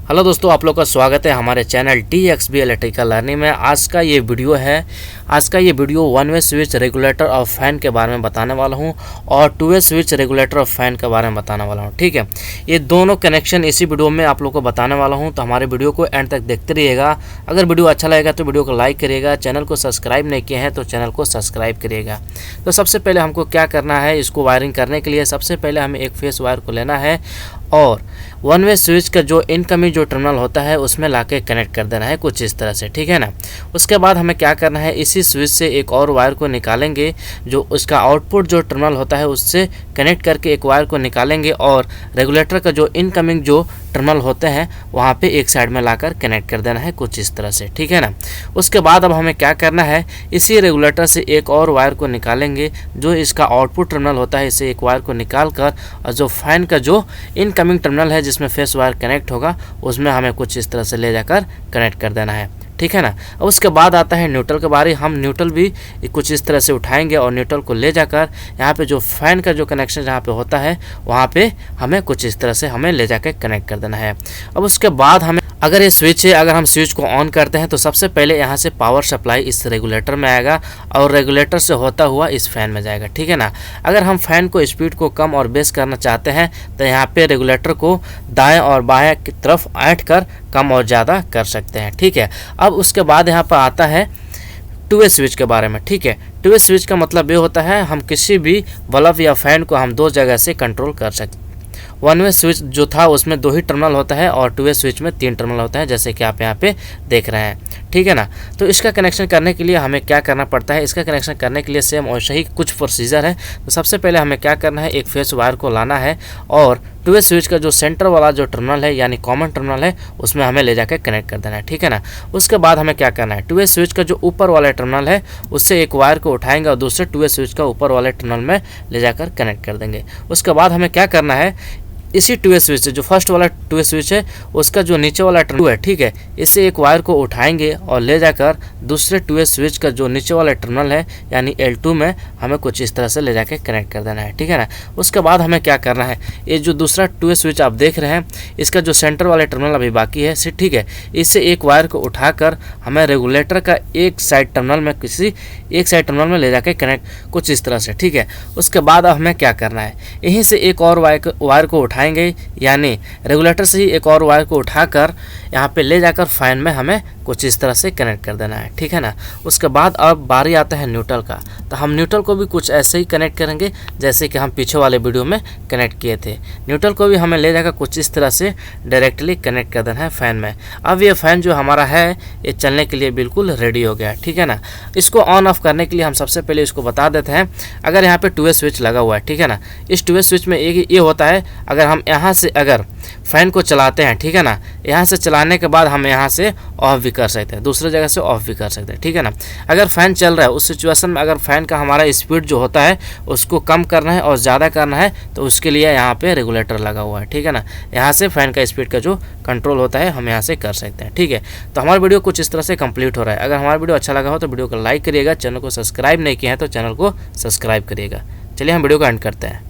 Hello दोस्तों, आप लोग का स्वागत है हमारे चैनल DXB इलेक्ट्रिकल लर्निंग में। आज का ये video one way switch regulator of fan के बारे में बताने वाला हूँ और two way switch regulator of fan के बारे में बताने वाला हूँ। ठीक है, ये दोनों कनेक्शन इसी वीडियो में आप लोग को बताने वाला हूँ, तो हमारे वीडियो को एंड तक देखते रहिएगा। अगर वीडियो अच्छा लगेगा तो वीडियो को लाइक करिएगा, चैनल को सब्सक्राइब नहीं किए हैं तो चैनल को सब्सक्राइब करिएगा। तो सबसे पहले हमको क्या करना है, इसको वायरिंग करने के लिए सबसे पहले हमें एक फेस वायर को लेना है और वन वे स्विच का जो इनकमिंग जो टर्मिनल होता है उसमें लाके कनेक्ट कर देना है कुछ इस तरह से। ठीक है ना। उसके बाद हमें क्या करना है, इसी स्विच से एक और वायर को निकालेंगे, जो उसका आउटपुट जो टर्मिनल होता है उससे कनेक्ट करके एक वायर को निकालेंगे और रेगुलेटर का जो इनकमिंग जो टर्मिनल होते हैं वहाँ पे एक साइड में लाकर कनेक्ट कर देना है कुछ इस तरह से। ठीक है ना। उसके बाद अब हमें क्या करना है, इसी रेगुलेटर से एक और वायर को निकालेंगे, जो इसका आउटपुट टर्मिनल होता है, इसे एक वायर को निकाल कर और जो फैन का जो इनकमिंग टर्मिनल है जिसमें फेस वायर कनेक्ट होगा उसमें हमें कुछ इस तरह से ले जाकर कनेक्ट कर देना है। ठीक है ना। अब उसके बाद आता है न्यूट्रल के बारे। हम न्यूट्रल भी कुछ इस तरह से उठाएंगे और न्यूट्रल को ले जाकर यहाँ पे जो फैन का जो कनेक्शन जहाँ पे होता है वहाँ पे हमें कुछ इस तरह से हमें ले जाकर कनेक्ट कर देना है। अब उसके बाद हमें अगर ये स्विच है, अगर हम स्विच को ऑन करते हैं तो सबसे पहले यहाँ से पावर सप्लाई इस रेगुलेटर में आएगा और रेगुलेटर से होता हुआ इस फैन में जाएगा। ठीक है ना। अगर हम फैन को स्पीड को कम और बेस करना चाहते हैं तो यहाँ पे रेगुलेटर को दाएं और बाएं की तरफ ऐंठ कर कम और ज़्यादा कर सकते हैं। ठीक है। अब उसके बाद यहाँ पर आता है टू वे स्विच के बारे में। ठीक है, टू वे स्विच का मतलब ये होता है हम किसी भी बल्ब या फैन को हम दो जगह से कंट्रोल कर सकते हैं। वन वे स्विच जो था उसमें दो ही टर्मिनल होता है और टू वे स्विच में तीन टर्मिनल होता है, जैसे कि आप यहाँ पे देख रहे हैं। ठीक है ना। तो इसका कनेक्शन करने के लिए हमें क्या करना पड़ता है, इसका कनेक्शन करने के लिए सेम वैसे ही कुछ प्रोसीजर है। तो सबसे पहले हमें क्या करना है, एक फेस वायर को लाना है और टू वे स्विच का जो सेंटर वाला जो टर्मिनल है यानी कॉमन टर्मिनल है उसमें हमें ले जाकर कनेक्ट कर देना है। ठीक है ना। उसके बाद हमें क्या करना है, टू वे स्विच का जो ऊपर वाला टर्मिनल है उससे एक वायर को उठाएंगे और दूसरे टू वे स्विच का ऊपर वाले टर्मिनल में ले जाकर कनेक्ट कर देंगे। उसके बाद हमें क्या करना है, इसी टू वे स्विच से जो फर्स्ट वाला टू वे स्विच है उसका जो नीचे वाला टर्मिनल है, ठीक है, इससे एक वायर को उठाएंगे और ले जाकर दूसरे टू वे स्विच का जो नीचे वाला टर्मिनल है यानी L2 में हमें कुछ इस तरह से ले जाके कनेक्ट कर देना है। ठीक है ना। उसके बाद हमें क्या करना है, ये जो दूसरा टू वे स्विच आप देख रहे हैं इसका जो सेंटर वाला टर्मिनल अभी बाकी है, ठीक है, इससे एक वायर को उठाकर हमें रेगुलेटर का एक साइड टर्मिनल में किसी एक साइड टर्मिनल में ले जाके कनेक्ट कुछ इस तरह से। ठीक है। उसके बाद हमें क्या करना है, यहीं से एक और वायर को उठाएंगे यानी रेगुलेटर से ही एक और वायर को उठाकर यहाँ पे ले जाकर फैन में हमें कुछ इस तरह से कनेक्ट कर देना है। ठीक है ना। उसके बाद अब बारी आता है न्यूट्रल का। तो हम न्यूट्रल को भी कुछ ऐसे ही कनेक्ट करेंगे जैसे कि हम पीछे वाले वीडियो में कनेक्ट किए थे। न्यूट्रल को भी हमें ले जाकर कुछ इस तरह से डायरेक्टली कनेक्ट कर देना है फैन में। अब ये फैन जो हमारा है ये चलने के लिए बिल्कुल रेडी हो गया। ठीक है ना। इसको ऑन ऑफ करने के लिए हम सबसे पहले इसको बता देते हैं। अगर यहाँ पे टू वे स्विच लगा हुआ है, ठीक है ना, इस टू वे स्विच में ये होता है, अगर हम यहाँ से अगर फैन को चलाते हैं, ठीक है ना, यहाँ से चलाने के बाद हम यहाँ से ऑफ भी कर सकते हैं, दूसरे जगह से ऑफ भी कर सकते हैं। ठीक है ना। अगर फ़ैन चल रहा है उस सिचुएशन में अगर फ़ैन का हमारा स्पीड जो होता है उसको कम करना है और ज़्यादा करना है तो उसके लिए यहाँ पे रेगुलेटर लगा हुआ है। ठीक है ना। यहाँ से फ़ैन का स्पीड का जो कंट्रोल होता है हम यहाँ से कर सकते हैं। ठीक है। तो हमारा वीडियो कुछ इस तरह से कंप्लीट हो रहा है। अगर हमारा वीडियो अच्छा लगा हो तो वीडियो को लाइक करिएगा, चैनल को सब्सक्राइब नहीं किया है तो चैनल को सब्सक्राइब करिएगा। चलिए हम वीडियो को एंड करते हैं।